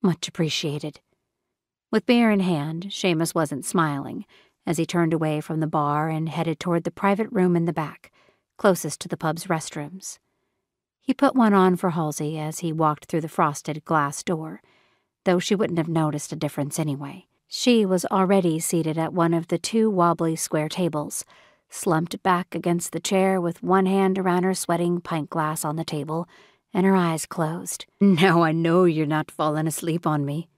Much appreciated." With beer in hand, Seamus wasn't smiling as he turned away from the bar and headed toward the private room in the back, closest to the pub's restrooms. He put one on for Halsey as he walked through the frosted glass door, though she wouldn't have noticed a difference anyway. She was already seated at one of the two wobbly square tables, slumped back against the chair with one hand around her sweating pint glass on the table and her eyes closed. "Now I know you're not falling asleep on me."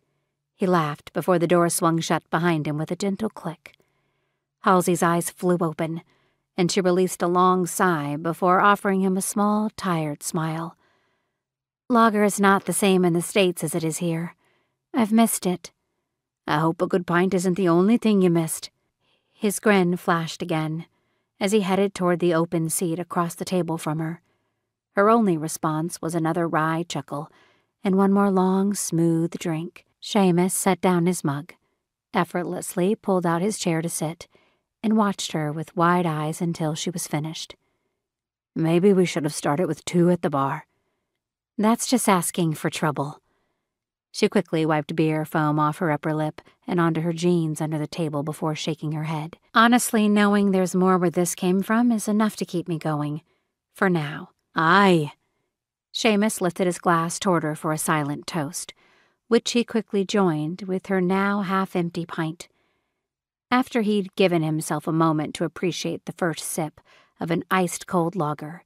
He laughed before the door swung shut behind him with a gentle click. Halsey's eyes flew open, and she released a long sigh before offering him a small, tired smile. "Lager is not the same in the States as it is here. I've missed it." "I hope a good pint isn't the only thing you missed." His grin flashed again as he headed toward the open seat across the table from her. Her only response was another wry chuckle and one more long, smooth drink. Seamus set down his mug, effortlessly pulled out his chair to sit, and watched her with wide eyes until she was finished. "Maybe we should have started with 2 at the bar." "That's just asking for trouble." She quickly wiped beer foam off her upper lip and onto her jeans under the table before shaking her head. "Honestly, knowing there's more where this came from is enough to keep me going. For now." "Aye." Seamus lifted his glass toward her for a silent toast, which he quickly joined with her now half-empty pint. After he'd given himself a moment to appreciate the first sip of an ice-cold lager,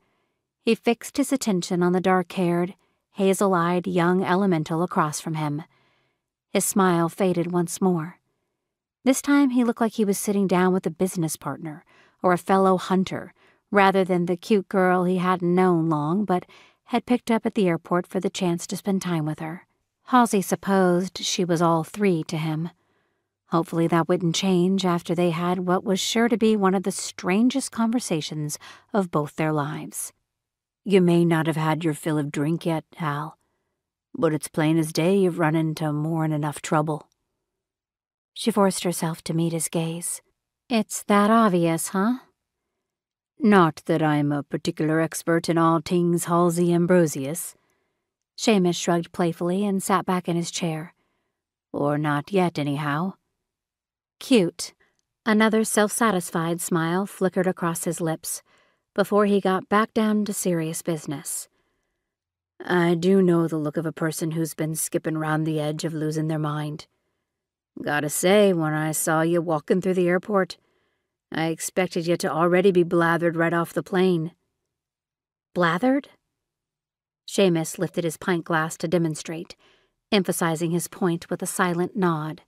he fixed his attention on the dark-haired, hazel-eyed young elemental across from him. His smile faded once more. This time he looked like he was sitting down with a business partner or a fellow hunter, rather than the cute girl he hadn't known long but had picked up at the airport for the chance to spend time with her. Halsey supposed she was all 3 to him. Hopefully that wouldn't change after they had what was sure to be one of the strangest conversations of both their lives. "You may not have had your fill of drink yet, Hal, but it's plain as day you've run into more'n enough trouble." She forced herself to meet his gaze. "It's that obvious, huh?" "Not that I'm a particular expert in all things Halsey Ambrosius." Seamus shrugged playfully and sat back in his chair. "Or not yet, anyhow." "Cute." Another self-satisfied smile flickered across his lips before he got back down to serious business. "I do know the look of a person who's been skipping round the edge of losing their mind. Gotta say, when I saw you walking through the airport, I expected you to already be blathered right off the plane." "Blathered?" Seamus lifted his pint glass to demonstrate, emphasizing his point with a silent nod.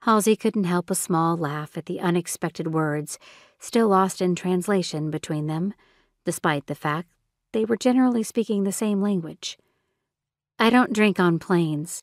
Halsey couldn't help a small laugh at the unexpected words still lost in translation between them, despite the fact they were generally speaking the same language. "I don't drink on planes."